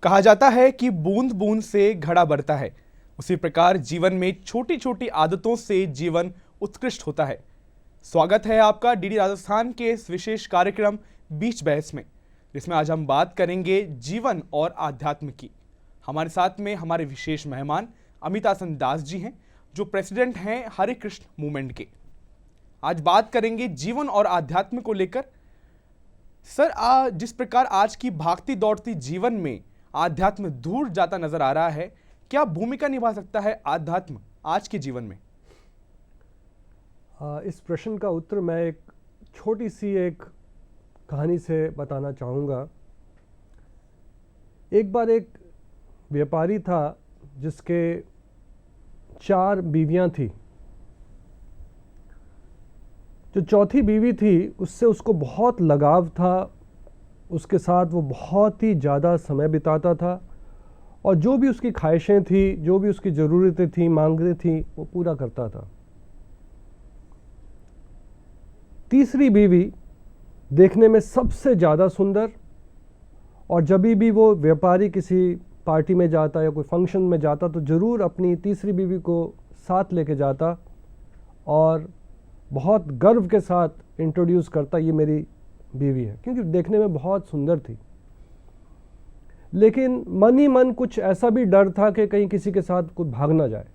कहा जाता है कि बूंद बूंद से घड़ा बढ़ता है। उसी प्रकार जीवन में छोटी छोटी आदतों से जीवन उत्कृष्ट होता है। स्वागत है आपका डीडी राजस्थान के इस विशेष कार्यक्रम बीच बहस में, जिसमें आज हम बात करेंगे जीवन और आध्यात्म की। हमारे साथ में हमारे विशेष मेहमान अमिता दास जी हैं, जो प्रेसिडेंट हैं हरे कृष्ण मूवमेंट के। आज बात करेंगे जीवन और आध्यात्म को लेकर। सर, जिस प्रकार आज की भागती दौड़ती जीवन में आध्यात्म दूर जाता नजर आ रहा है, क्या भूमिका निभा सकता है आध्यात्म आज के जीवन में? इस प्रश्न का उत्तर मैं एक छोटी सी एक कहानी से बताना चाहूँगा। एक बार एक व्यापारी था जिसके 4 बीवियां थी। जो चौथी बीवी थी उससे उसको बहुत लगाव था, उसके साथ वो बहुत ही ज़्यादा समय बिताता था और जो भी उसकी ख्वाहिशें थी, जो भी उसकी ज़रूरतें थी, मांगें थी, वो पूरा करता था। तीसरी बीवी देखने में सबसे ज़्यादा सुंदर, और जब भी वो व्यापारी किसी पार्टी में जाता या कोई फंक्शन में जाता तो ज़रूर अपनी तीसरी बीवी को साथ लेके जाता और बहुत गर्व के साथ इंट्रोड्यूस करता, ये मेरी बीवी है, क्योंकि देखने में बहुत सुंदर थी। लेकिन मन ही मन कुछ ऐसा भी डर था कि कहीं किसी के साथ कुछ भाग ना जाए।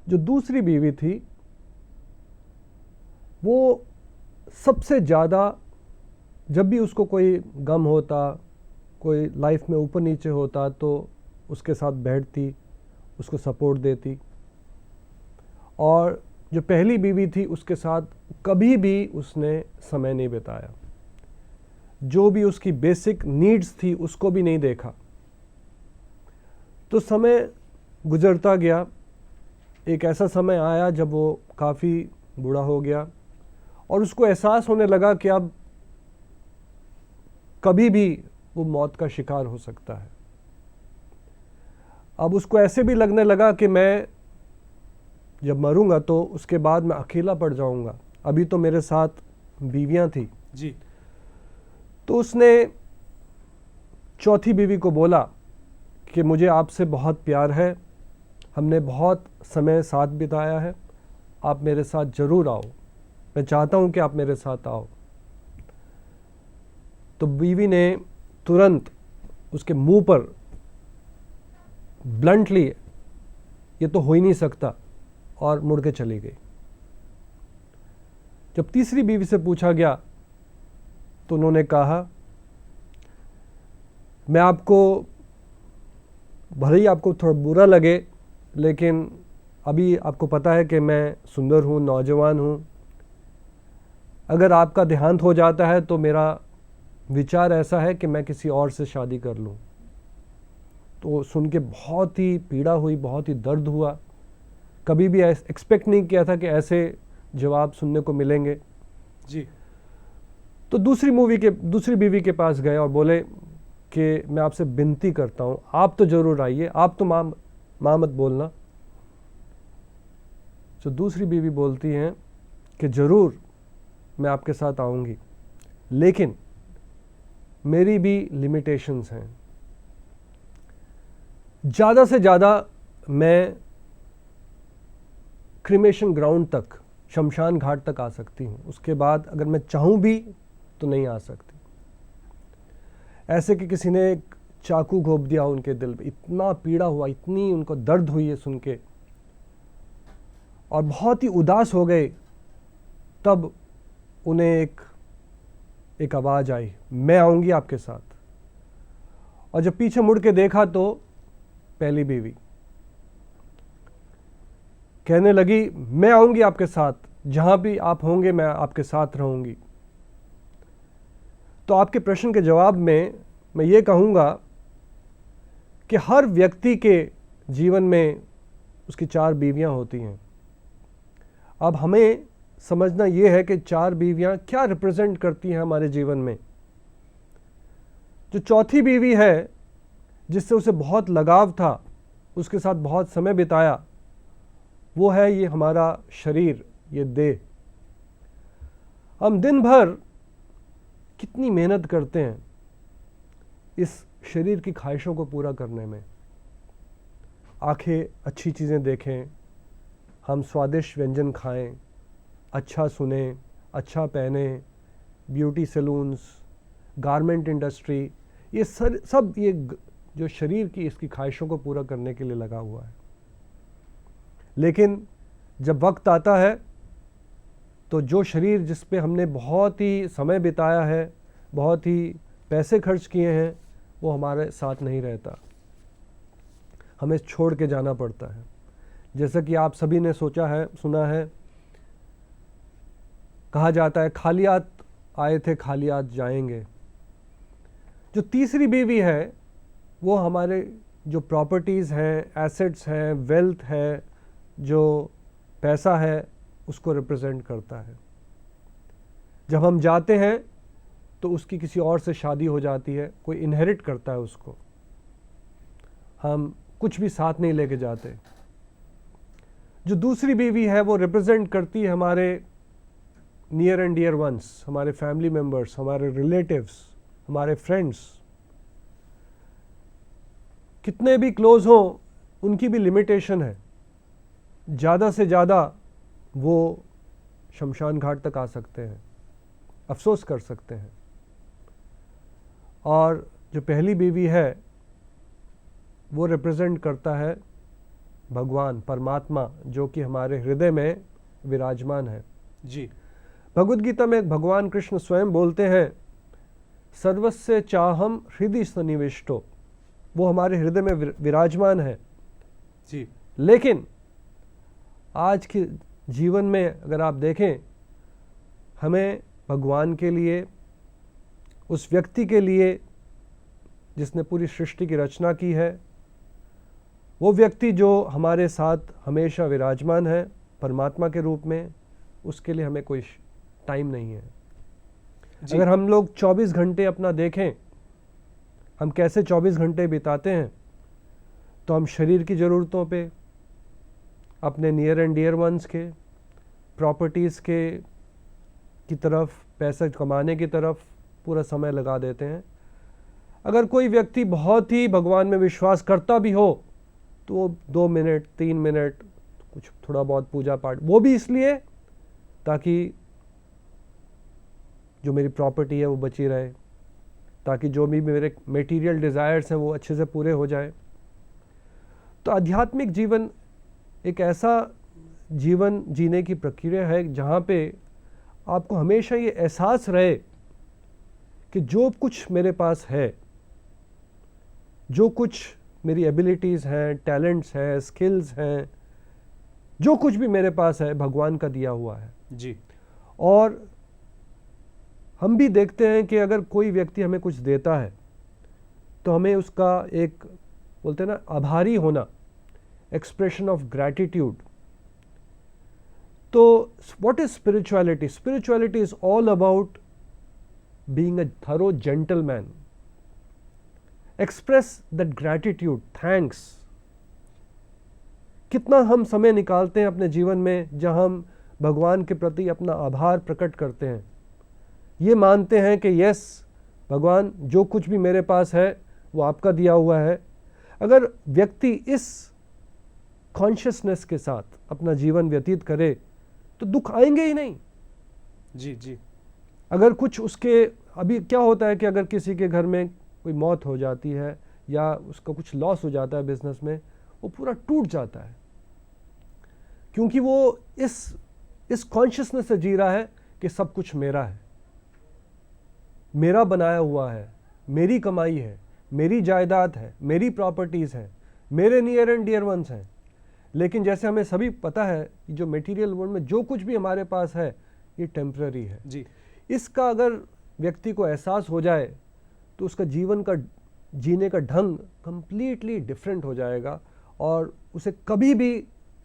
जो दूसरी बीवी थी वो सबसे ज़्यादा, जब भी उसको कोई गम होता, कोई लाइफ में ऊपर नीचे होता तो उसके साथ बैठती, उसको सपोर्ट देती। और जो पहली बीवी थी उसके साथ कभी भी उसने समय नहीं बिताया, जो भी उसकी बेसिक नीड्स थी उसको भी नहीं देखा। तो समय गुजरता गया। एक ऐसा समय आया जब वो काफ़ी बूढ़ा हो गया और उसको एहसास होने लगा कि अब कभी भी वो मौत का शिकार हो सकता है। अब उसको ऐसे भी लगने लगा कि मैं जब मरूंगा तो उसके बाद मैं अकेला पड़ जाऊंगा। अभी तो मेरे साथ बीवियां थी जी। तो उसने चौथी बीवी को बोला कि मुझे आपसे बहुत प्यार है, हमने बहुत समय साथ बिताया है, आप मेरे साथ ज़रूर आओ, मैं चाहता हूं कि आप मेरे साथ आओ। तो बीवी ने तुरंत उसके मुंह पर ब्लंटली, ये तो हो ही नहीं सकता, और मुड़ के चली गई। जब तीसरी बीवी से पूछा गया तो उन्होंने कहा, मैं आपको, भले ही आपको थोड़ा बुरा लगे, लेकिन अभी आपको पता है कि मैं सुंदर हूँ, नौजवान हूँ। अगर आपका देहांत हो जाता है तो मेरा विचार ऐसा है कि मैं किसी और से शादी कर लूँ। तो सुन के बहुत ही पीड़ा हुई, बहुत ही दर्द हुआ। कभी भी एक्सपेक्ट नहीं किया था कि ऐसे जवाब सुनने को मिलेंगे जी। तो दूसरी बीवी के पास गए और बोले कि मैं आपसे विनती करता हूँ, आप तो ज़रूर आइए, आप तो माँ मत बोलना। तो दूसरी बीवी बोलती हैं कि ज़रूर मैं आपके साथ आऊँगी, लेकिन मेरी भी लिमिटेशंस हैं। ज़्यादा से ज़्यादा मैं क्रिमेशन ग्राउंड तक, शमशान घाट तक आ सकती हूँ, उसके बाद अगर मैं चाहूँ भी तो नहीं आ सकती। ऐसे कि किसी ने एक चाकू घोंप दिया उनके दिल पे, इतना पीड़ा हुआ, इतनी उनको दर्द हुई है सुन के, और बहुत ही उदास हो गए। तब उन्हें एक आवाज़ आई, मैं आऊँगी आपके साथ। और जब पीछे मुड़ के देखा तो पहली बीवी कहने लगी, मैं आऊँगी आपके साथ, जहाँ भी आप होंगे मैं आपके साथ रहूँगी। तो आपके प्रश्न के जवाब में मैं ये कहूँगा कि हर व्यक्ति के जीवन में उसकी 4 बीवियाँ होती हैं। अब हमें समझना ये है कि 4 बीवियाँ क्या रिप्रेजेंट करती हैं हमारे जीवन में। जो चौथी बीवी है, जिससे उसे बहुत लगाव था, उसके साथ बहुत समय बिताया, वो है ये हमारा शरीर, ये देह। हम दिन भर कितनी मेहनत करते हैं, इस शरीर की ख्वाहिशों को पूरा करने में। आंखें अच्छी चीज़ें देखें, हम स्वादिष्ट व्यंजन खाएं, अच्छा सुने, अच्छा पहने, ब्यूटी सैलून्स, गारमेंट इंडस्ट्री, ये सब ये जो शरीर की इसकी ख्वाहिशों को पूरा करने के लिए लगा हुआ है। लेकिन जब वक्त आता है तो जो शरीर जिस पे हमने बहुत ही समय बिताया है, बहुत ही पैसे खर्च किए हैं, वो हमारे साथ नहीं रहता, हमें छोड़ के जाना पड़ता है। जैसा कि आप सभी ने सोचा है, सुना है, कहा जाता है खाली हाथ आए थे खाली हाथ जाएंगे। जो तीसरी बीवी है वो हमारे जो प्रॉपर्टीज़ हैं, एसेट्स हैं, वेल्थ है, जो पैसा है, उसको रिप्रेजेंट करता है। जब हम जाते हैं तो उसकी किसी और से शादी हो जाती है, कोई इनहेरिट करता है उसको, हम कुछ भी साथ नहीं लेके जाते। जो दूसरी बीवी है वो रिप्रेजेंट करती है हमारे नियर एंड डियर वंस, हमारे फैमिली मेंबर्स, हमारे रिलेटिव्स, हमारे फ्रेंड्स। कितने भी क्लोज हों उनकी भी लिमिटेशन है, ज़्यादा से ज़्यादा वो शमशान घाट तक आ सकते हैं, अफसोस कर सकते हैं। और जो पहली बीवी है वो रिप्रेजेंट करता है भगवान, परमात्मा, जो कि हमारे हृदय में विराजमान है। जी। भगवद गीता में भगवान कृष्ण स्वयं बोलते हैं, सर्वस्य चाहम हृदय सन्निविष्टो, वो हमारे हृदय में विराजमान है। जी। लेकिन आज के जीवन में अगर आप देखें, हमें भगवान के लिए, उस व्यक्ति के लिए जिसने पूरी सृष्टि की रचना की है, वो व्यक्ति जो हमारे साथ हमेशा विराजमान है परमात्मा के रूप में, उसके लिए हमें कोई टाइम नहीं है। अगर हम लोग 24 घंटे अपना देखें, हम कैसे 24 घंटे बिताते हैं, तो हम शरीर की ज़रूरतों पे, अपने नियर एंड डियर वंस के, प्रॉपर्टीज़ के की तरफ, पैसा कमाने की तरफ पूरा समय लगा देते हैं। अगर कोई व्यक्ति बहुत ही भगवान में विश्वास करता भी हो तो 2 मिनट 3 मिनट कुछ थोड़ा बहुत पूजा पाठ, वो भी इसलिए ताकि जो मेरी प्रॉपर्टी है वो बची रहे, ताकि जो भी मेरे मटेरियल डिज़ायर्स हैं वो अच्छे से पूरे हो जाए। तो आध्यात्मिक जीवन एक ऐसा जीवन जीने की प्रक्रिया है जहाँ पे आपको हमेशा ये एहसास रहे कि जो कुछ मेरे पास है, जो कुछ मेरी एबिलिटीज़ हैं, टैलेंट्स हैं, स्किल्स हैं, जो कुछ भी मेरे पास है भगवान का दिया हुआ है। जी। और हम भी देखते हैं कि अगर कोई व्यक्ति हमें कुछ देता है तो हमें उसका एक, बोलते हैं ना, आभारी होना, एक्सप्रेशन ऑफ ग्रैटिट्यूड। तो what is spirituality? Spirituality is all about being a thorough gentleman. Express that gratitude, thanks. कितना हम समय निकालते हैं अपने जीवन में जहां हम भगवान के प्रति अपना आभार प्रकट करते हैं, ये मानते हैं कि यस भगवान, जो कुछ भी मेरे पास है वो आपका दिया हुआ है। अगर व्यक्ति इस कॉन्शियसनेस के साथ अपना जीवन व्यतीत करे तो दुख आएंगे ही नहीं। जी। जी। अगर कुछ उसके, अभी क्या होता है कि अगर किसी के घर में कोई मौत हो जाती है या उसका कुछ लॉस हो जाता है बिजनेस में, वो पूरा टूट जाता है, क्योंकि वो इस कॉन्शियसनेस से जी रहा है कि सब कुछ मेरा है, मेरा बनाया हुआ है, मेरी कमाई है, मेरी जायदाद है, मेरी प्रॉपर्टीज़ हैं, मेरे नियर एंड डियर वंस हैं। लेकिन जैसे हमें सभी पता है कि जो मटेरियल वर्ल्ड में जो कुछ भी हमारे पास है ये टेम्पररी है। जी। इसका अगर व्यक्ति को एहसास हो जाए तो उसका जीवन का जीने का ढंग कंप्लीटली डिफरेंट हो जाएगा और उसे कभी भी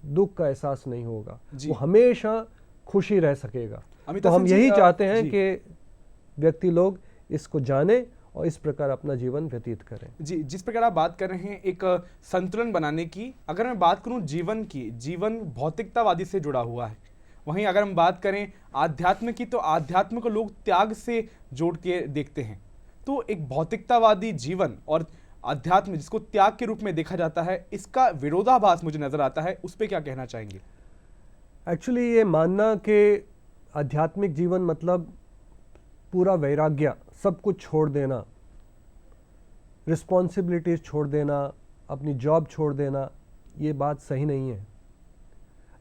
दुख का एहसास नहीं होगा, वो हमेशा खुशी रह सकेगा। तो हम यही चाहते हैं कि व्यक्ति लोग इसको जाने और इस प्रकार अपना जीवन व्यतीत करें। जी, जिस प्रकार आप बात कर रहे हैं एक संतुलन बनाने की, अगर मैं बात करूं जीवन की, जीवन भौतिकतावादी से जुड़ा हुआ है। वहीं अगर हम बात करें आध्यात्म की, तो आध्यात्म को लोग त्याग से जोड़ के देखते हैं। तो एक भौतिकतावादी जीवन और अध्यात्म जिसको त्याग के रूप में देखा जाता है, इसका विरोधाभास मुझे नजर आता है, उस पर क्या कहना चाहेंगे? एक्चुअली ये मानना कि आध्यात्मिक जीवन मतलब पूरा वैराग्य, सब कुछ छोड़ देना, रिस्पॉन्सिबिलिटीज छोड़ देना, अपनी जॉब छोड़ देना, ये बात सही नहीं है।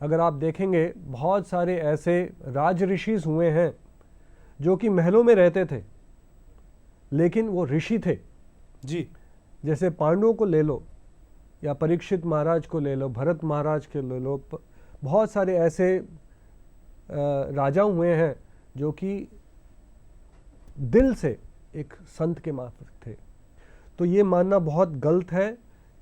अगर आप देखेंगे बहुत सारे ऐसे राज ऋषिज हुए हैं जो कि महलों में रहते थे लेकिन वो ऋषि थे जी। जैसे पांडवों को ले लो या परीक्षित महाराज को ले लो, भरत महाराज के ले लो, बहुत सारे ऐसे राजा हुए हैं जो कि दिल से एक संत के माफिक थे। तो ये मानना बहुत गलत है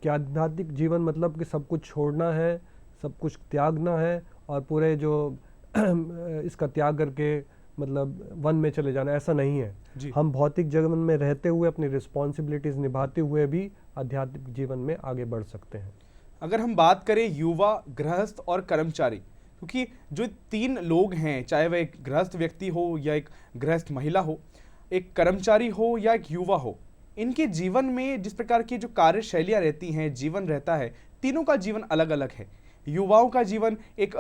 कि आध्यात्मिक जीवन मतलब कि सब कुछ छोड़ना है, सब कुछ त्यागना है और पूरे जो इसका त्याग करके मतलब वन में चले जाना, ऐसा नहीं है। हम भौतिक जीवन में रहते हुए अपनी रिस्पॉन्सिबिलिटीज निभाते हुए भी आध्यात्मिक जीवन में आगे बढ़ सकते हैं। अगर हम बात करें युवा, गृहस्थ और कर्मचारी, क्योंकि जो 3 लोग हैं, चाहे वह एक गृहस्थ व्यक्ति हो या एक गृहस्थ महिला हो, एक कर्मचारी हो या एक युवा हो, इनके जीवन में जिस प्रकार की जो कार्यशैलियाँ रहती हैं, जीवन रहता है, तीनों का जीवन अलग अलग है। युवाओं का जीवन एक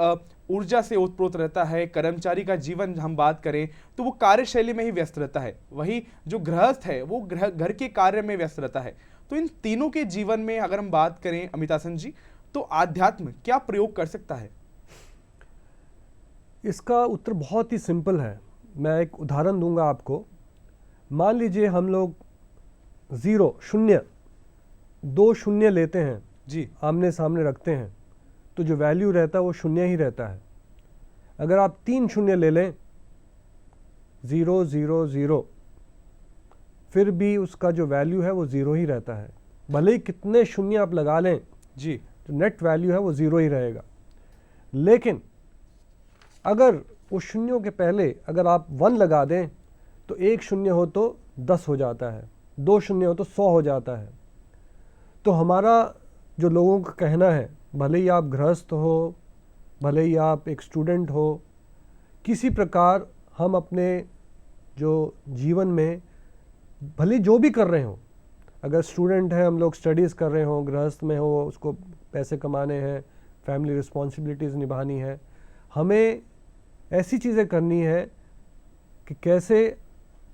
ऊर्जा से ओतप्रोत रहता है, कर्मचारी का जीवन हम बात करें तो वो कार्यशैली में ही व्यस्त रहता है, वही जो गृहस्थ है वो घर के कार्य में व्यस्त रहता है। तो इन तीनों के जीवन में अगर हम बात करें अमितासन जी, तो आध्यात्म क्या प्रयोग कर सकता है? इसका उत्तर बहुत ही सिंपल है। मैं एक उदाहरण दूंगा आपको। मान लीजिए हम लोग 0 शून्य 2 शून्य लेते हैं जी, आमने सामने रखते हैं तो जो वैल्यू रहता है वो शून्य ही रहता है। अगर आप 3 शून्य ले लें 0 0 0, फिर भी उसका जो वैल्यू है वो 0 ही रहता है। भले ही कितने शून्य आप लगा लें जी, जो नेट वैल्यू है वो 0 ही रहेगा। लेकिन अगर उस शून्यों के पहले अगर आप 1 लगा दें तो 1 शून्य हो तो 10 हो जाता है, 2 शून्य हो तो 100 हो जाता है। तो हमारा जो लोगों का कहना है, भले ही आप गृहस्थ हो, भले ही आप एक स्टूडेंट हो, किसी प्रकार हम अपने जो जीवन में भले जो भी कर रहे हो, अगर स्टूडेंट है हम लोग स्टडीज़ कर रहे हो, गृहस्थ में हो उसको पैसे कमाने हैं, फैमिली रिस्पॉन्सिबिलिटीज़ निभानी है, हमें ऐसी चीज़ें करनी है कि कैसे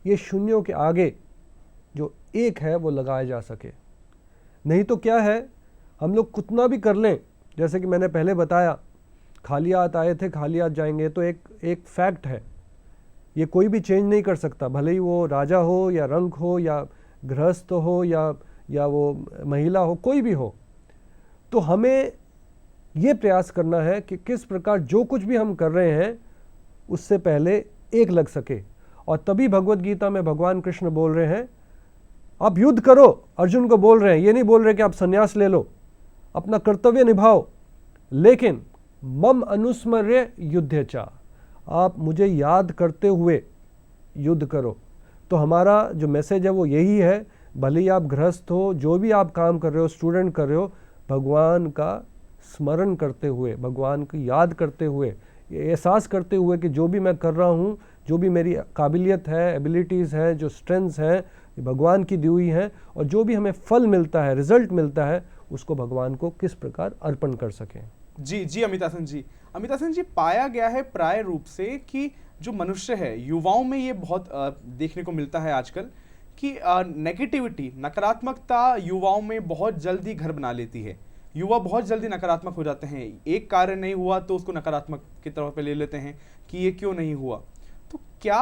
ये शून्यों के आगे जो 1 है वो लगाया जा सके। नहीं तो क्या है, हम लोग कितना भी कर लें, जैसे कि मैंने पहले बताया खाली हाथ आए थे खाली हाथ जाएंगे, तो एक फैक्ट है, ये कोई भी चेंज नहीं कर सकता, भले ही वो राजा हो या रंक हो या गृहस्थ हो या वो महिला हो, कोई भी हो। तो हमें ये प्रयास करना है कि किस प्रकार जो कुछ भी हम कर रहे हैं उससे पहले 1 लग सके। और तभी भगवत गीता में भगवान कृष्ण बोल रहे हैं आप युद्ध करो, अर्जुन को बोल रहे हैं, ये नहीं बोल रहे कि आप संन्यास ले लो, अपना कर्तव्य निभाओ, लेकिन मम अनुस्मर्य युद्ध चा, आप मुझे याद करते हुए युद्ध करो। तो हमारा जो मैसेज है वो यही है, भले ही आप गृहस्थ हो, जो भी आप काम कर रहे हो, स्टूडेंट कर रहे हो, भगवान का स्मरण करते हुए, भगवान की याद करते हुए, ये एहसास करते हुए कि जो भी मैं कर रहा हूँ, जो भी मेरी काबिलियत है, एबिलिटीज़ हैं, जो स्ट्रेंथ्स हैं, ये भगवान की दी हुई हैं, और जो भी हमें फल मिलता है, रिजल्ट मिलता है, उसको भगवान को किस प्रकार अर्पण कर सकें। जी जी अमितासन जी, पाया गया है प्राय रूप से कि जो मनुष्य है, युवाओं में ये बहुत देखने को मिलता है आजकल कि नेगेटिविटी, नकारात्मकता युवाओं में बहुत जल्दी घर बना लेती है। युवा बहुत जल्दी नकारात्मक हो जाते हैं, एक कार्य नहीं हुआ तो उसको नकारात्मक की तरफ पे ले लेते हैं कि ये क्यों नहीं हुआ। तो क्या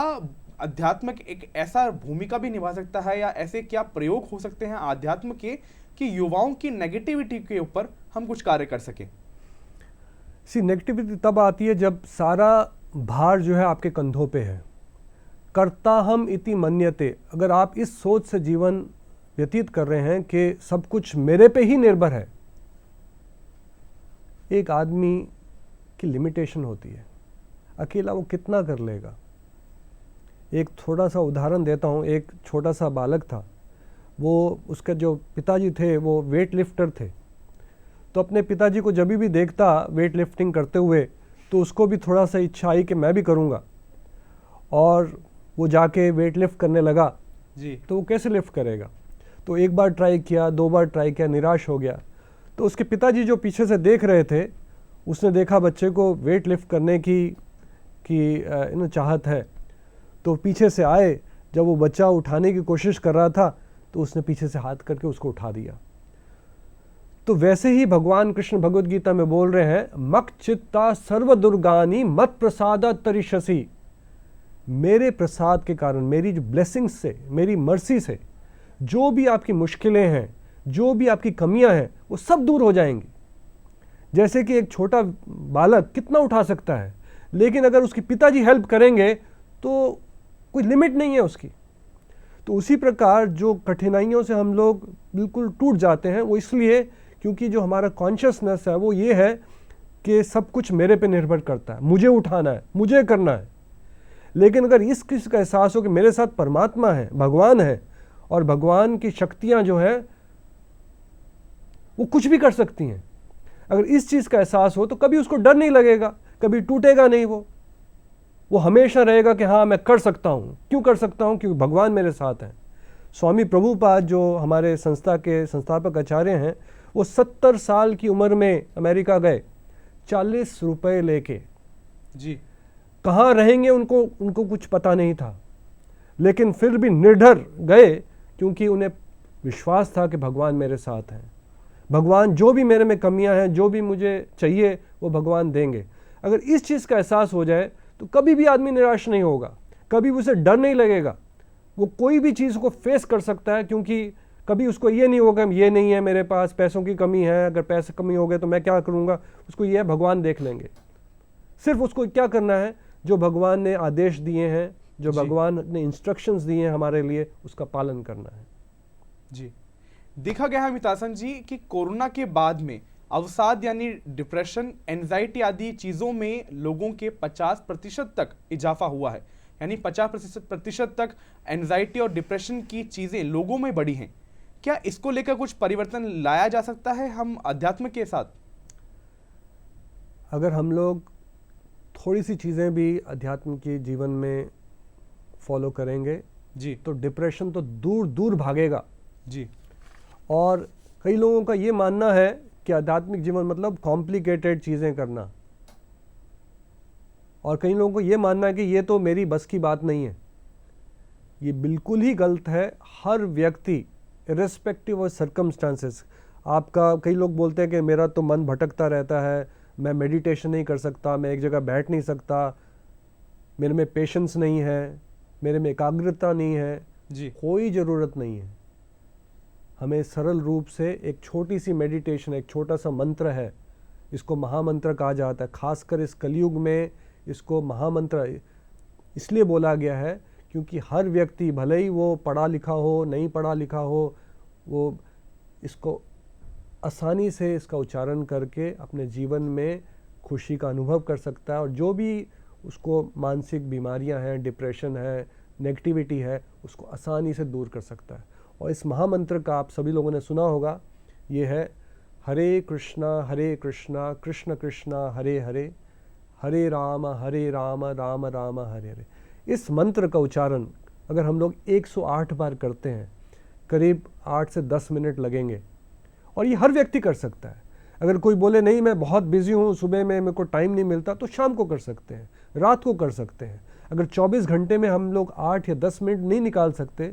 अध्यात्म एक ऐसा भूमिका भी निभा सकता है या ऐसे क्या प्रयोग हो सकते हैं आध्यात्म के कि युवाओं की नेगेटिविटी के ऊपर हम कुछ कार्य कर सकें? नेगेटिविटी तब आती है जब सारा भार जो है आपके कंधों पे है। कर्ता हम इति मन्यते, अगर आप इस सोच से जीवन व्यतीत कर रहे हैं कि सब कुछ मेरे पे ही निर्भर है, एक आदमी की लिमिटेशन होती है, अकेला वो कितना कर लेगा। एक थोड़ा सा उदाहरण देता हूँ। एक छोटा सा बालक था, वो उसके जो पिताजी थे वो वेट लिफ्टर थे, तो अपने पिताजी को जब भी देखता वेट लिफ्टिंग करते हुए तो उसको भी थोड़ा सा इच्छा आई कि मैं भी करूँगा, और वो जाके वेट लिफ्ट करने लगा। जी। तो वो कैसे लिफ्ट करेगा? तो एक बार ट्राई किया, 2 बार ट्राई किया, निराश हो गया। तो उसके पिताजी जो पीछे से देख रहे थे, उसने देखा बच्चे को वेट लिफ्ट करने की चाहत है, तो पीछे से आए। जब वो बच्चा उठाने की कोशिश कर रहा था तो उसने पीछे से हाथ करके उसको उठा दिया। तो वैसे ही भगवान कृष्ण भगवद गीता में बोल रहे हैं, मक चित्ता सर्व दुर्गानी मत प्रसादा तरिशसी। मेरे प्रसाद के कारण, मेरी जो ब्लेसिंग्स से, मेरी मर्सी से जो भी आपकी मुश्किलें हैं, जो भी आपकी कमियां हैं, वो सब दूर हो जाएंगी। जैसे कि एक छोटा बालक कितना उठा सकता है, लेकिन अगर उसके पिताजी हेल्प करेंगे तो कोई लिमिट नहीं है उसकी। तो उसी प्रकार जो कठिनाइयों से हम लोग बिल्कुल टूट जाते हैं, वो इसलिए क्योंकि जो हमारा कॉन्शियसनेस है वो ये है कि सब कुछ मेरे पे निर्भर करता है, मुझे उठाना है, मुझे करना है। लेकिन अगर इस चीज़ का एहसास हो कि मेरे साथ परमात्मा है, भगवान है, और भगवान की शक्तियां जो है वो कुछ भी कर सकती हैं, अगर इस चीज़ का एहसास हो तो कभी उसको डर नहीं लगेगा, कभी टूटेगा नहीं। वो हमेशा रहेगा कि हाँ मैं कर सकता हूँ। क्यों कर सकता हूँ? क्योंकि भगवान मेरे साथ हैं। स्वामी प्रभुपाद जो हमारे संस्था के संस्थापक आचार्य हैं, वो 70 साल की उम्र में अमेरिका गए, 40 रुपए लेके। जी। कहाँ रहेंगे उनको कुछ पता नहीं था, लेकिन फिर भी निर्डर गए, क्योंकि उन्हें विश्वास था कि भगवान मेरे साथ हैं। भगवान जो भी मेरे में कमियां हैं, जो भी मुझे चाहिए, वो भगवान देंगे। अगर इस चीज़ का एहसास हो जाए तो कभी भी आदमी निराश नहीं होगा, कभी उसे डर नहीं लगेगा। वो कोई भी चीज़ को फेस कर सकता है, क्योंकि कभी उसको ये नहीं होगा ये नहीं है मेरे पास, पैसों की कमी है, अगर पैसे कमी हो गए तो मैं क्या करूँगा। उसको ये भगवान देख लेंगे। सिर्फ उसको क्या करना है, जो भगवान ने आदेश दिए हैं, जो भगवान ने इंस्ट्रक्शंस दिए हैं हमारे लिए, उसका पालन करना है। जी। देखा गया है मितासन जी कि कोरोना के बाद में अवसाद यानी डिप्रेशन, एंजाइटी आदि चीज़ों में लोगों के 50% तक इजाफा हुआ है। यानी 50% तक एंजाइटी और डिप्रेशन की चीज़ें लोगों में बढ़ी हैं। क्या इसको लेकर कुछ परिवर्तन लाया जा सकता है हम अध्यात्म के साथ? अगर हम लोग थोड़ी सी चीज़ें भी अध्यात्म के जीवन में फॉलो करेंगे जी, तो डिप्रेशन तो दूर दूर भागेगा। जी। और कई लोगों का ये मानना है कि आध्यात्मिक जीवन मतलब कॉम्प्लिकेटेड चीज़ें करना, और कई लोगों को ये मानना है कि ये तो मेरी बस की बात नहीं है। ये बिल्कुल ही गलत है। हर व्यक्ति इर्रेस्पेक्टिव ऑफ सर्कमस्टांसेस, आपका, कई लोग बोलते हैं कि मेरा तो मन भटकता रहता है, मैं मेडिटेशन नहीं कर सकता, मैं एक जगह बैठ नहीं सकता, मेरे में पेशेंस नहीं है, मेरे में एकाग्रता नहीं है। जी। कोई ज़रूरत नहीं है। हमें सरल रूप से एक छोटी सी मेडिटेशन, एक छोटा सा मंत्र है, इसको महामंत्र कहा जाता है। खासकर इस कलयुग में इसको महामंत्र इसलिए बोला गया है क्योंकि हर व्यक्ति, भले ही वो पढ़ा लिखा हो, नहीं पढ़ा लिखा हो, वो इसको आसानी से इसका उच्चारण करके अपने जीवन में खुशी का अनुभव कर सकता है, और जो भी उसको मानसिक बीमारियां हैं, डिप्रेशन है, नेगेटिविटी है, उसको आसानी से दूर कर सकता है। और इस महामंत्र का आप सभी लोगों ने सुना होगा, ये है हरे कृष्णा कृष्ण कृष्णा हरे हरे, हरे राम राम राम हरे हरे। इस मंत्र का उच्चारण अगर हम लोग 108 बार करते हैं, करीब 8 से 10 मिनट लगेंगे, और ये हर व्यक्ति कर सकता है। अगर कोई बोले नहीं मैं बहुत बिजी हूँ, सुबह में मेरे को टाइम नहीं मिलता, तो शाम को कर सकते हैं, रात को कर सकते हैं। अगर 24 घंटे में हम लोग 8 या 10 मिनट नहीं निकाल सकते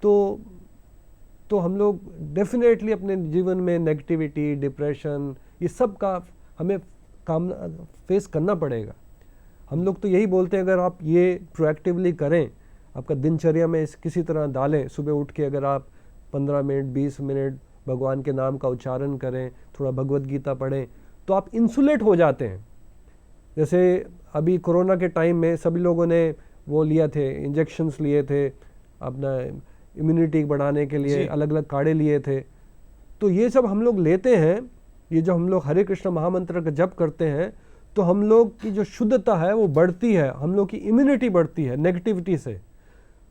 तो हम लोग डेफिनेटली अपने जीवन में नेगेटिविटी, डिप्रेशन, ये सब का हमें काम फेस करना पड़ेगा। हम लोग तो यही बोलते हैं, अगर आप ये प्रोएक्टिवली करें, आपका दिनचर्या में किसी तरह डालें, सुबह उठ के अगर आप 15 मिनट 20 मिनट भगवान के नाम का उच्चारण करें, थोड़ा भगवत गीता पढ़ें, तो आप इंसुलेट हो जाते हैं। जैसे अभी कोरोना के टाइम में सभी लोगों ने वो लिए थे, इंजेक्शन्स लिए थे अपना इम्यूनिटी बढ़ाने के लिए, अलग अलग काढ़े लिए थे। तो ये सब हम लोग लेते हैं, ये जो हम लोग हरे कृष्ण महामंत्र का जप करते हैं, तो हम लोग की जो शुद्धता है वो बढ़ती है, हम लोग की इम्यूनिटी बढ़ती है नेगेटिविटी से।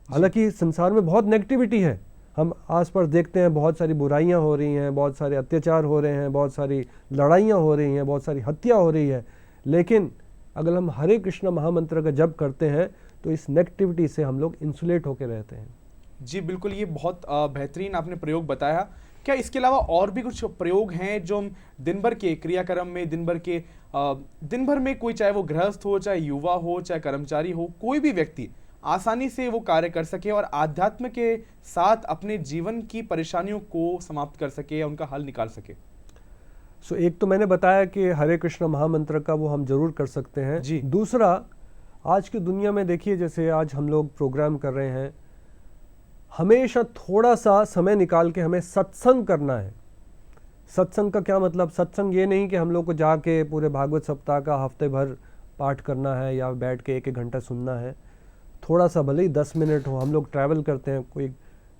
हालांकि संसार में बहुत नेगेटिविटी है, हम आसपास देखते हैं बहुत सारी बुराइयां हो रही हैं, बहुत सारे अत्याचार हो रहे हैं, बहुत सारी लड़ाइयां हो रही हैं, बहुत सारी हत्या हो रही है। लेकिन अगर हम हरे कृष्ण महामंत्र का जप करते हैं तो इस नेगेटिविटी से हम लोग इंसुलेट होकर रहते हैं। जी बिल्कुल, ये बहुत बेहतरीन आपने प्रयोग बताया। क्या इसके अलावा और भी कुछ प्रयोग हैं जो हम दिन भर के क्रियाक्रम में, दिन भर में, कोई चाहे वो गृहस्थ हो, चाहे युवा हो, चाहे कर्मचारी हो, कोई भी व्यक्ति आसानी से वो कार्य कर सके और आध्यात्म के साथ अपने जीवन की परेशानियों को समाप्त कर सके या उनका हल निकाल सके? सो एक तो मैंने बताया कि हरे कृष्ण महामंत्र का वो हम जरूर कर सकते हैं जी। दूसरा, आज की दुनिया में देखिए, जैसे आज हम लोग प्रोग्राम कर रहे हैं, हमेशा थोड़ा सा समय निकाल के हमें सत्संग करना है। सत्संग का क्या मतलब? सत्संग ये नहीं कि हम लोग को जाके पूरे भागवत सप्ताह का हफ्ते भर पाठ करना है या बैठ के 1-1 घंटा सुनना है। थोड़ा सा भले ही 10 मिनट हो, हम लोग ट्रैवल करते हैं, कोई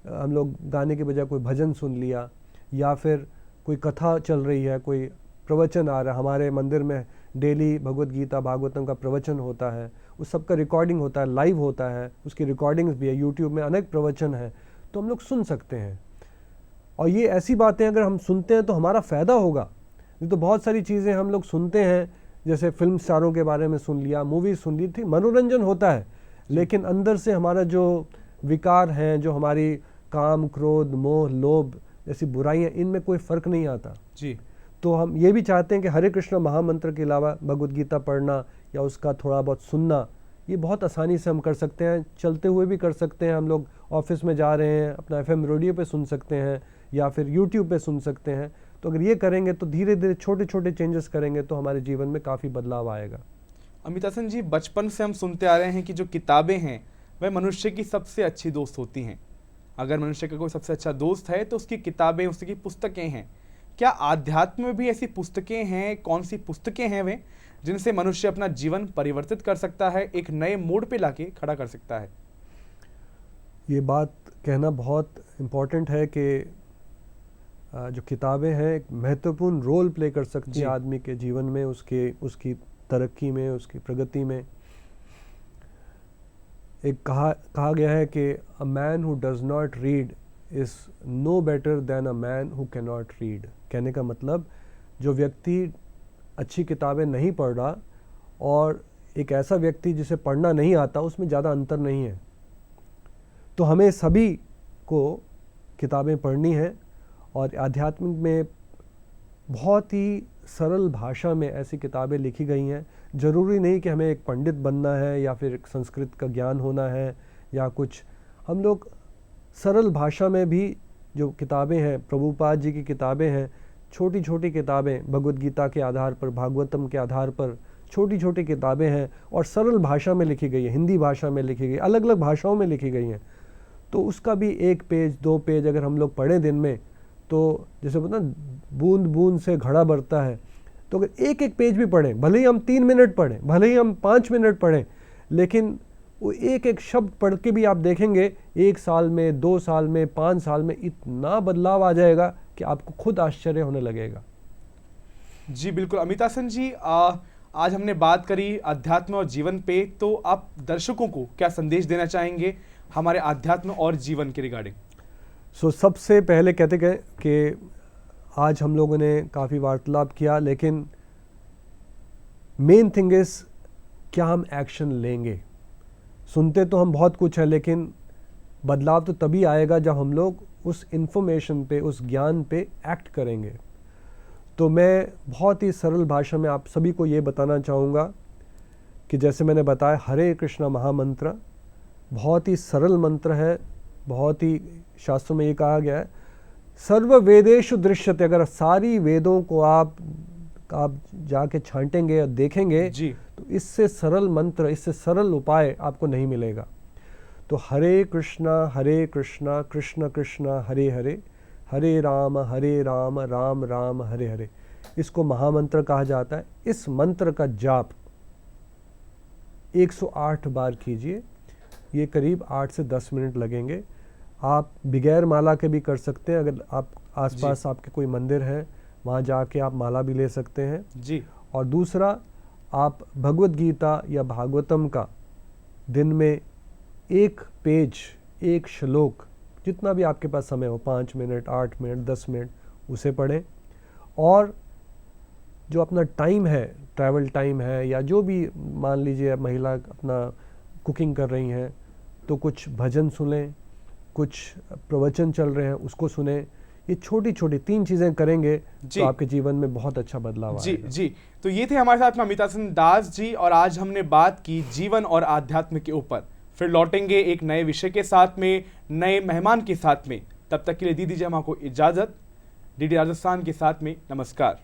हम लोग गाने के बजाय कोई भजन सुन लिया, या फिर कोई कथा चल रही है, कोई प्रवचन आ रहा है। हमारे मंदिर में डेली भगवत गीता भागवतम का प्रवचन होता है, उस सब का रिकॉर्डिंग होता है, लाइव होता है, उसकी रिकॉर्डिंग्स भी है, यूट्यूब में अनेक प्रवचन है, तो हम लोग सुन सकते हैं। और ये ऐसी बातें अगर हम सुनते हैं तो हमारा फ़ायदा होगा। नहीं तो बहुत सारी चीज़ें हम लोग सुनते हैं, जैसे फिल्म स्टारों के बारे में सुन लिया, मूवी सुन ली थी, मनोरंजन होता है, लेकिन अंदर से हमारा जो विकार हैं, जो हमारी काम, क्रोध, मोह, लोभ जैसी बुराइयाँ, इनमें कोई फ़र्क नहीं आता जी। तो हम ये भी चाहते हैं कि हरे कृष्ण महामंत्र के अलावा भगवत गीता पढ़ना या उसका थोड़ा बहुत सुनना, ये बहुत आसानी से हम कर सकते हैं। चलते हुए भी कर सकते हैं, हम लोग ऑफिस में जा रहे हैं, अपना FM रेडियो पे सुन सकते हैं या फिर यूट्यूब पे सुन सकते हैं। तो अगर ये करेंगे तो धीरे धीरे छोटे छोटे चेंजेस करेंगे तो हमारे जीवन में काफ़ी बदलाव आएगा। अमिताभ जी, बचपन से हम सुनते आ रहे हैं कि जो किताबें हैं वह मनुष्य की सबसे अच्छी दोस्त होती हैं। अगर मनुष्य का कोई सबसे अच्छा दोस्त है तो उसकी किताबें, उसकी पुस्तकें हैं। क्या आध्यात्म में भी ऐसी पुस्तकें हैं? कौन सी पुस्तकें हैं वे जिनसे मनुष्य अपना जीवन परिवर्तित कर सकता है, एक नए मोड़ पे लाके खड़ा कर सकता है? ये बात कहना बहुत इम्पोर्टेंट है कि जो किताबें हैं एक महत्वपूर्ण रोल प्ले कर सकती जी। हैं आदमी के जीवन में, उसकी तरक्की में, उसकी प्रगति में। एक कहा गया है कि a man who does not read is no better than a man who can not read. कहने का मतलब, जो व्यक्ति अच्छी किताबें नहीं पढ़ रहा और एक ऐसा व्यक्ति जिसे पढ़ना नहीं आता, उसमें ज़्यादा अंतर नहीं है। तो हमें सभी को किताबें पढ़नी है और आध्यात्मिक में बहुत ही सरल भाषा में ऐसी किताबें लिखी गई हैं। ज़रूरी नहीं कि हमें एक पंडित बनना है या फिर एक संस्कृत का ज्ञान होना है या कुछ। हम लोग सरल भाषा में भी जो किताबें हैं, प्रभुपाद जी की किताबें हैं, छोटी छोटी किताबें, भगवत गीता के आधार पर, भागवतम के आधार पर छोटी छोटी किताबें हैं और सरल भाषा में लिखी गई है, हिंदी भाषा में लिखी गई, अलग अलग भाषाओं में लिखी गई हैं। तो उसका भी 1 पेज 2 पेज अगर हम लोग पढ़ें दिन में, तो जैसे बोलते ना, बूंद बूंद से घड़ा भरता है। तो अगर 1-1 पेज भी पढ़ें, भले ही हम 3 मिनट पढ़ें, भले ही हम 5 मिनट पढ़ें, लेकिन वो 1-1 शब्द पढ़ के भी आप देखेंगे 1 साल में, 2 साल में, 5 साल में इतना बदलाव आ जाएगा कि आपको खुद आश्चर्य होने लगेगा। जी बिल्कुल। अमिताभ जी, आज हमने बात करी अध्यात्म और जीवन पे, तो आप दर्शकों को क्या संदेश देना चाहेंगे हमारे अध्यात्म और जीवन के रिगार्डिंग? सबसे पहले कहते गए कि आज हम लोगों ने काफ़ी वार्तालाप किया, लेकिन मेन थिंग इज़ क्या हम एक्शन लेंगे। सुनते तो हम बहुत कुछ है, लेकिन बदलाव तो तभी आएगा जब हम लोग उस इन्फॉर्मेशन पे, उस ज्ञान पे एक्ट करेंगे। तो मैं बहुत ही सरल भाषा में आप सभी को ये बताना चाहूँगा कि जैसे मैंने बताया, हरे कृष्णा महामंत्र बहुत ही सरल मंत्र है, बहुत ही शास्त्रों में ये कहा गया है, सर्व वेदेषु दृश्यते। अगर सारी वेदों को आप जाके छांटेंगे और देखेंगे जी। तो इससे सरल मंत्र, इससे सरल उपाय आपको नहीं मिलेगा। तो हरे कृष्णा कृष्ण कृष्ण हरे हरे, हरे राम राम राम हरे हरे, इसको महामंत्र कहा जाता है। इस मंत्र का जाप 108 बार कीजिए। ये करीब 8 से 10 मिनट लगेंगे। आप बगैर माला के भी कर सकते हैं। अगर आप आसपास आपके कोई मंदिर है, वहाँ जाके आप माला भी ले सकते हैं जी। और दूसरा, आप भगवत गीता या भागवतम का दिन में 1 पेज, 1 श्लोक, जितना भी आपके पास समय हो, 5 मिनट, 8 मिनट, 10 मिनट, उसे पढ़ें। और जो अपना टाइम है, ट्रैवल टाइम है, या जो भी, मान लीजिए महिला अपना कुकिंग कर रही हैं तो कुछ भजन सुनें, कुछ प्रवचन चल रहे हैं उसको सुने। ये छोटी छोटी 3 चीज़ें करेंगे जी। तो आपके जीवन में बहुत अच्छा बदलाव जी आएगा। जी। तो ये थे हमारे साथ में अमिता सिंह दास जी, और आज हमने बात की जीवन और आध्यात्म के ऊपर। फिर लौटेंगे एक नए विषय के साथ में, नए मेहमान के साथ में। तब तक के लिए दी दीजिए हमको इजाजत। डीडी राजस्थान के साथ में नमस्कार।